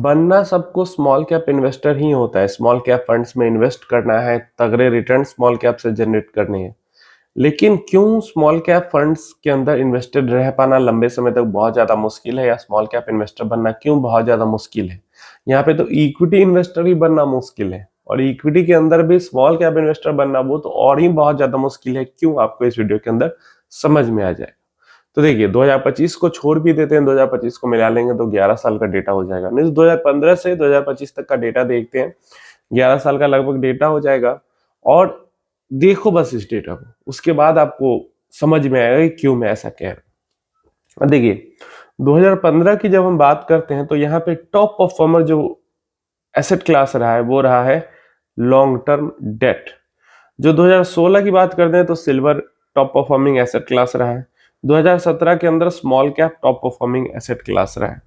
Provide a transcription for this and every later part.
बनना सबको small cap investor ही होता है। स्मॉल कैप फंड्स में इन्वेस्ट करना है, तगड़े रिटर्न स्मॉल कैप से जनरेट करने हैं। लेकिन क्यों स्मॉल कैप फंड्स के अंदर इन्वेस्टेड रह पाना लंबे समय तक बहुत ज्यादा मुश्किल है, या स्मॉल कैप इन्वेस्टर बनना क्यों बहुत ज्यादा मुश्किल है? यहाँ पे तो इक्विटी इन्वेस्टर ही बनना मुश्किल है, और इक्विटी के अंदर भी स्मॉल कैप इन्वेस्टर बनना वो तो और ही बहुत ज्यादा मुश्किल है। क्यों, आपको इस वीडियो के अंदर समझ में आ जाए। तो देखिए, 2025 को छोड़ भी देते हैं, 2025 को मिला लेंगे तो 11 साल का डेटा हो जाएगा। नहीं, 2015 से 2025 तक का डेटा देखते हैं, 11 साल का लगभग डेटा हो जाएगा। और देखो बस इस डेटा को, उसके बाद आपको समझ में आएगा कि क्यों मैं ऐसा कह रहा हूं। देखिए, 2015 की जब हम बात करते हैं तो यहाँ पे टॉप परफॉर्मर जो एसेट क्लास रहा है वो रहा है लॉन्ग टर्म डेट। जो 2016 की बात करते हैं तो silver top performing asset class रहा है। 2017 के अंदर small cap top performing asset class रहा है।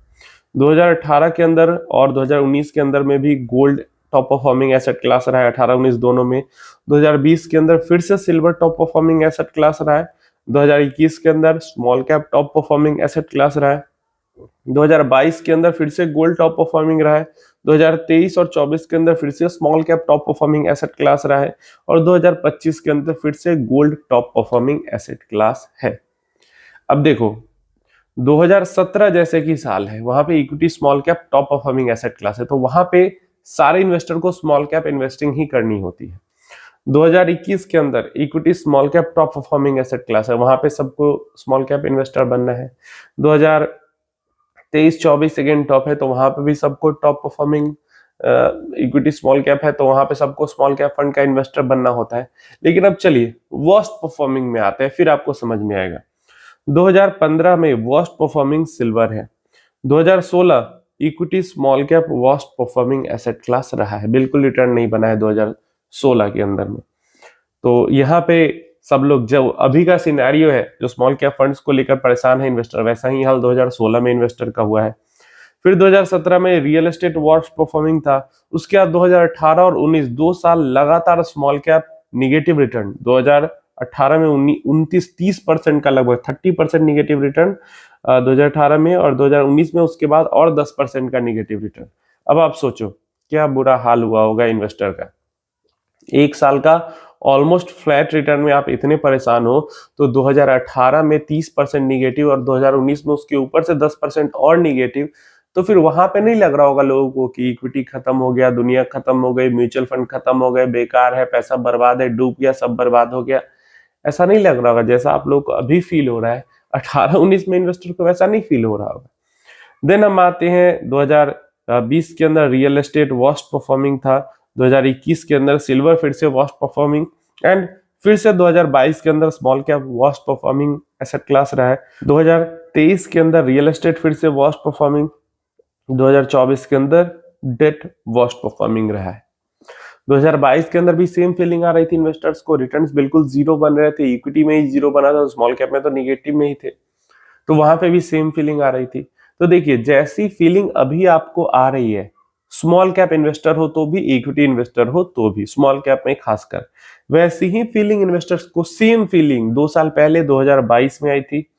2018 के अंदर और 2019 के अंदर में भी gold top performing asset class रहा है, 18-19 दोनों में। 2020 के अंदर फिर से silver top performing asset class रहा है। 2021 के अंदर small cap top performing asset class रहा है। 2022 के अंदर फिर से गोल्ड टॉप परफॉर्मिंग रहा है। 2023 और 24 के अंदर फिर से small cap top performing asset class रहा है। और 2025 के अंदर फिर से gold top performing asset class है। अब देखो, 2017 जैसे कि साल है, वहां पे equity small cap top performing asset class है, तो वहां पे सारे इन्वेस्टर को स्मॉल कैप इन्वेस्टिंग ही करनी होती है। 2021 के अंदर equity small cap top performing asset class है, वहां पे सबको स्मॉल कैप इन्वेस्टर बनना है। 2023-24 सेकेंड टॉप है, तो वहां पे भी सबको top performing equity small cap है, तो वहां पे सबको स्मॉल कैप फंड का इन्वेस्टर बनना होता है। लेकिन अब चलिए वर्स्ट परफॉर्मिंग में आते हैं, फिर आपको समझ में आएगा। 2015 में वर्स्ट परफॉर्मिंग सिल्वर है। 2016 equity small cap worst performing asset class रहा है, बिल्कुल रिटर्न नहीं बना है 2016 के अंदर में। तो यहाँ पे सब लोग, जो अभी का सिनेरियो है, जो स्मॉल कैप फंड्स को लेकर परेशान है इन्वेस्टर, वैसा ही हाल 2016 में इन्वेस्टर का हुआ है। फिर 2017 में रियल एस्टेट वर्स्ट परफॉर्मिंग था। उसके बाद 2018 और 19 2 साल लगातार स्मॉल कैप निगेटिव रिटर्न। 2018 में 29-30% का, लगभग 30% निगेटिव रिटर्न 2018 में, और 2019 में उसके बाद और 10% का निगेटिव रिटर्न। अब आप सोचो क्या बुरा हाल हुआ होगा इन्वेस्टर का। एक साल का ऑलमोस्ट फ्लैट रिटर्न में आप इतने परेशान हो, तो 2018 में 30% निगेटिव और 2019 में उसके ऊपर से 10% और निगेटिव, तो फिर वहां पे नहीं लग रहा होगा लोगों को कि इक्विटी खत्म हो गया, दुनिया खत्म हो गई, म्यूचुअल फंड खत्म हो गए, बेकार है, पैसा बर्बाद है, डूब गया, सब बर्बाद हो गया। ऐसा नहीं लग रहा होगा जैसा आप लोग को अभी फील हो रहा है। 18-19 में इन्वेस्टर को वैसा नहीं फील हो रहा होगा। देन हम आते हैं 2020 के अंदर रियल एस्टेट वर्स्ट परफॉर्मिंग था। 2021 के अंदर सिल्वर फिर से वर्स्ट परफॉर्मिंग, एंड फिर से 2022 के अंदर small cap worst performing asset class रहा है। 2023 के अंदर रियल एस्टेट फिर से वर्स्ट परफॉर्मिंग। 2024 के अंदर डेट वर्स्ट परफॉर्मिंग रहा है। 2022 के अंदर भी सेम फीलिंग आ रही थी इन्वेस्टर्स को, रिटर्न्स बिल्कुल जीरो बन रहे थे, इक्विटी में ही जीरो बना था, स्मॉल कैप में तो निगेटिव में ही थे, तो वहां पे भी सेम फीलिंग आ रही थी। तो देखिए, जैसी फीलिंग अभी आपको आ रही है, स्मॉल कैप इन्वेस्टर हो तो भी, इक्विटी इन्वेस्टर हो तो भी, स्मॉल कैप में खासकर, वैसी ही फीलिंग इन्वेस्टर्स को, सेम फीलिंग 2 साल पहले 2022 में आई थी।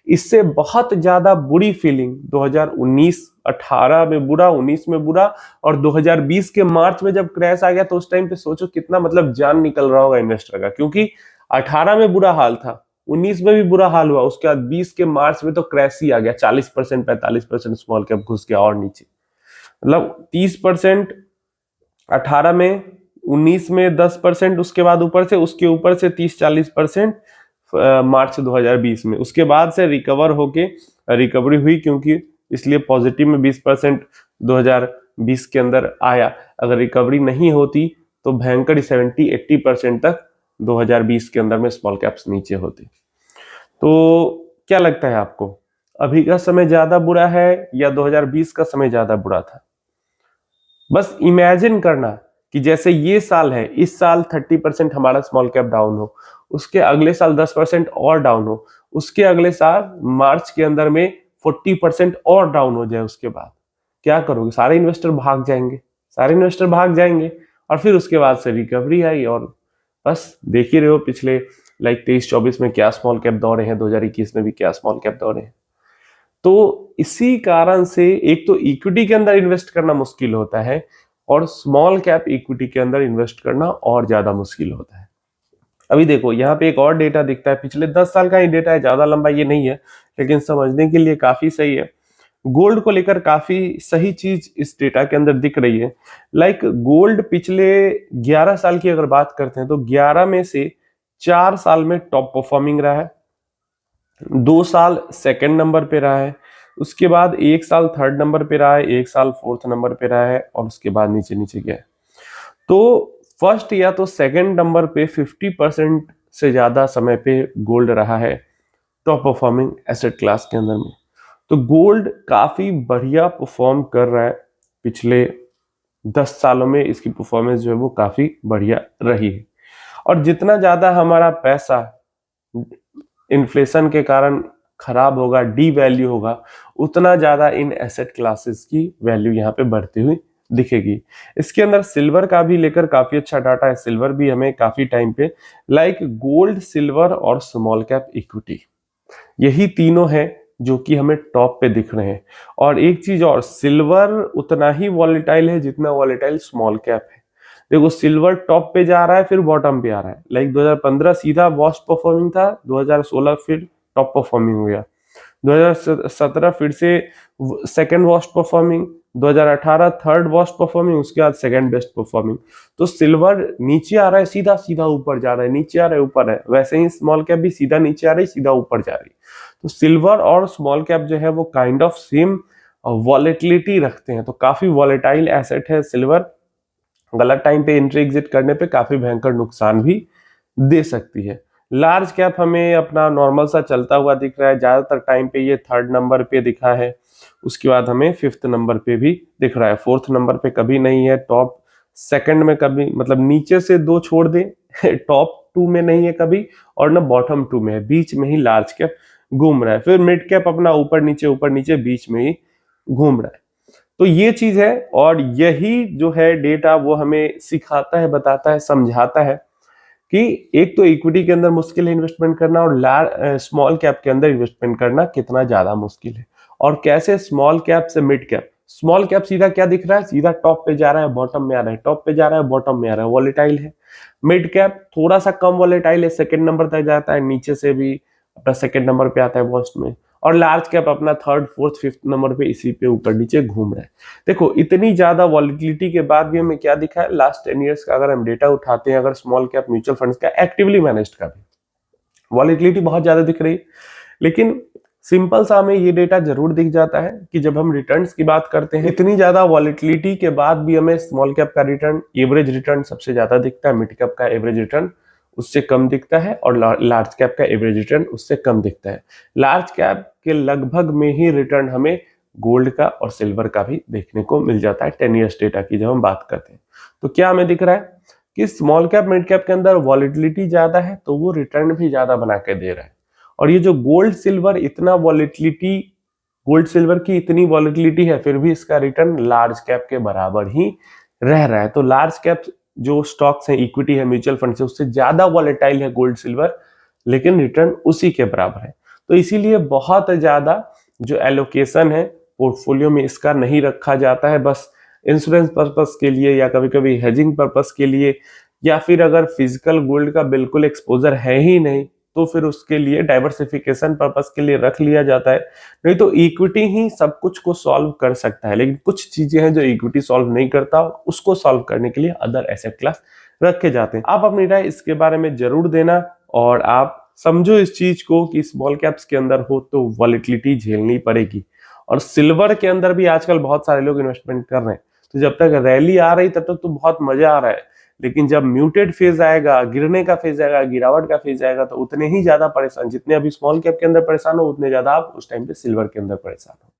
इससे बहुत ज्यादा बुरी फीलिंग 2019-18 में बुरा, 19 में बुरा, और 2020 के मार्च में जब क्रैश आ गया, तो उस टाइम पे सोचो कितना मतलब जान निकल रहा होगा इन्वेस्टर का, क्योंकि 18 में बुरा हाल था, 19 में भी बुरा हाल हुआ, उसके बाद 20 के मार्च में तो क्रैश ही आ गया, 40% 45% स्मॉल कैप घुस गया और नीचे, मतलब 30% 18 में, 19 में 10%, उसके बाद उसके ऊपर से 30-40% मार्च 2020 में। उसके बाद से रिकवरी हुई, क्योंकि इसलिए पॉजिटिव में 20% 2020 के अंदर आया। अगर रिकवरी नहीं होती तो भयंकर 70-80% तक 2020 के अंदर में स्मॉल कैप्स नीचे होते। तो क्या लगता है आपको, अभी का समय ज्यादा बुरा है या 2020 का समय ज्यादा बुरा था? बस इमेजिन करना कि जैसे ये साल है, इस साल 30% हमारा स्मॉल कैप डाउन हो, उसके अगले साल 10% और डाउन हो, उसके अगले साल मार्च के अंदर में 40% और डाउन हो जाए, उसके बाद क्या करोगे? सारे इन्वेस्टर भाग जाएंगे, और फिर उसके बाद से रिकवरी आई, और बस देख ही रहे हो पिछले 23-24 में क्या स्मॉल कैप दौड़े हैं, 2021 में भी क्या स्मॉल कैप दौड़े हैं। तो इसी कारण से एक तो इक्विटी के अंदर इन्वेस्ट करना मुश्किल होता है और स्मॉल कैप इक्विटी के अंदर इन्वेस्ट करना और ज्यादा मुश्किल होता है। अभी देखो यहाँ पे एक और डेटा दिखता है, पिछले 10 साल का ही डेटा है, ज्यादा लंबा ये नहीं है, लेकिन समझने के लिए काफी सही है। गोल्ड को लेकर काफी सही चीज इस डेटा के अंदर दिख रही है। लाइक गोल्ड पिछले 11 साल की अगर बात करते हैं तो 11 में से 4 साल में टॉप परफॉर्मिंग रहा है, 2 साल सेकंड नंबर पे रहा है, उसके बाद 1 साल थर्ड नंबर पे रहा है, 1 साल फोर्थ नंबर पे रहा है और उसके बाद नीचे नीचे गया है। तो फर्स्ट या तो सेकंड नंबर पे 50% से ज्यादा समय पे गोल्ड रहा है टॉप परफॉर्मिंग एसेट क्लास के अंदर में। तो गोल्ड काफी बढ़िया परफॉर्म कर रहा है, पिछले 10 सालों में इसकी परफॉर्मेंस जो है वो काफी बढ़िया रही है। और जितना ज्यादा हमारा पैसा इन्फ्लेशन के कारण खराब होगा, डी वैल्यू होगा, उतना ज्यादा इन एसेट क्लासेस की वैल्यू यहाँ पे बढ़ती हुई दिखेगी। इसके अंदर सिल्वर का भी लेकर काफी अच्छा डाटा है, सिल्वर भी हमें काफी टाइम पे, लाइक गोल्ड, सिल्वर और स्मॉल कैप इक्विटी, यही तीनों हैं जो कि हमें टॉप पे दिख रहे हैं। और एक चीज और, सिल्वर उतना ही वॉलेटाइल है जितना वॉलेटाइल स्मॉल कैप है। देखो सिल्वर टॉप पे जा रहा है फिर बॉटम पे आ रहा है, लाइक 2015 सीधा वर्स्ट परफॉर्मिंग था, 2016 फिर टॉप परफॉर्मिंग हो गया, 2017 फिर से second worst performing, 2018 third worst performing, उसके बाद सेकंड बेस्ट परफॉर्मिंग। तो सिल्वर नीचे आ रहा है, सीधा सीधा ऊपर जा रहा है, नीचे आ रहा है ऊपर है, वैसे ही स्मॉल कैप भी सीधा नीचे आ रही है, सीधा ऊपर जा रही है। तो सिल्वर और स्मॉल कैप जो है वो काइंड ऑफ सेम वॉलेटिलिटी रखते हैं, तो काफी वॉलेटाइल एसेट है सिल्वर, गलत टाइम पे एंट्री एग्जिट करने पे काफी भयंकर नुकसान भी दे सकती है। लार्ज कैप हमें अपना नॉर्मल सा चलता हुआ दिख रहा है, ज्यादातर टाइम पे ये थर्ड नंबर पे दिखा है, उसके बाद हमें फिफ्थ नंबर पे भी दिख रहा है, फोर्थ नंबर पे कभी नहीं है, टॉप सेकंड में कभी, मतलब नीचे से 2 छोड़ दे टॉप 2 में नहीं है कभी, और ना बॉटम 2 में है, बीच में ही लार्ज कैप घूम रहा है। फिर मिड कैप अपना ऊपर नीचे बीच में ही घूम रहा है। तो ये चीज है, और यही जो है डेटा वो हमें सिखाता है, बताता है, समझाता है कि एक तो इक्विटी के अंदर मुश्किल है इन्वेस्टमेंट करना, और स्मॉल कैप के अंदर इन्वेस्टमेंट करना कितना ज्यादा मुश्किल है, और कैसे स्मॉल कैप से मिड कैप, स्मॉल कैप सीधा क्या दिख रहा है, सीधा टॉप पे जा रहा है, बॉटम में आ रहा है, टॉप पे जा रहा है, बॉटम में आ रहा है, वॉलेटाइल है। मिड कैप थोड़ा सा कम वॉलेटाइल है, सेकंड नंबर तक जाता है, नीचे से भी अपना सेकंड नंबर पे आता है वर्स्ट में, और लार्ज कैप अपना थर्ड फोर्थ फिफ्थ नंबर पे इसी पे ऊपर नीचे घूम रहा है। देखो इतनी ज्यादा वॉलिटिलिटी के बाद भी हमें क्या दिखा है, लास्ट 10 ईयर्स का अगर हम डेटा उठाते हैं, अगर स्मॉल कैप म्यूचुअल फंड्स का एक्टिवली मैनेज्ड का भी वॉलिटिलिटी बहुत ज्यादा दिख रही है। लेकिन सिंपल सा हमें ये डेटा जरूर दिख जाता है कि जब हम रिटर्न्स की बात करते हैं, इतनी ज्यादा वॉलिटिलिटी के बाद भी हमें स्मॉल कैप का रिटर्न, एवरेज रिटर्न सबसे ज्यादा दिखता है, मिड कैप का एवरेज रिटर्न उससे कम दिखता है, और लार्ज कैप का एवरेज रिटर्न उससे कम दिखता है। लार्ज कैप के लगभग में ही रिटर्न हमें गोल्ड का और सिल्वर का भी देखने को मिल जाता है 10 ईयर्स डेटा की जब हम बात करते हैं। तो क्या हमें दिख रहा है कि स्मॉल कैप मिड कैप के अंदर वॉलिटिलिटी ज्यादा है तो वो रिटर्न भी ज्यादा बना के दे रहा है, और ये जो गोल्ड सिल्वर इतना वॉलिटिलिटी, गोल्ड सिल्वर की इतनी वॉलिटिलिटी है फिर भी इसका रिटर्न लार्ज कैप के बराबर ही रह रहा है। तो लार्ज कैप जो स्टॉक्स हैं, इक्विटी है, म्यूचुअल फंड से, उससे ज्यादा वॉलेटाइल है गोल्ड सिल्वर, लेकिन रिटर्न उसी के बराबर है। तो इसीलिए बहुत ज्यादा जो एलोकेशन है पोर्टफोलियो में इसका नहीं रखा जाता है, बस इंश्योरेंस पर्पस के लिए या कभी कभी हेजिंग पर्पस के लिए, या फिर अगर फिजिकल गोल्ड का बिल्कुल एक्सपोजर है ही नहीं तो फिर उसके लिए डाइवर्सिफिकेशन पर्पस के लिए रख लिया जाता है। नहीं तो इक्विटी ही सब कुछ को सॉल्व कर सकता है, लेकिन कुछ चीजें हैं जो इक्विटी सॉल्व नहीं करता, उसको सॉल्व करने के लिए अदर एसेट क्लास रखे जाते हैं। आप अपनी राय इसके बारे में जरूर देना, और आप समझो इस चीज को कि स्मॉल कैप्स के अंदर हो तो वॉलिटिलिटी झेलनी पड़ेगी। और सिल्वर के अंदर भी आजकल बहुत सारे लोग इन्वेस्टमेंट कर रहे हैं, तो जब तक रैली आ रही तब तक तो बहुत मजा आ रहा है, लेकिन जब म्यूटेड फेज आएगा, गिरने का फेज आएगा, गिरावट का फेज आएगा, तो उतने ही ज्यादा परेशान, जितने अभी स्मॉल कैप के अंदर परेशान हो उतने ज्यादा आप उस टाइम पे सिल्वर के अंदर परेशान हो।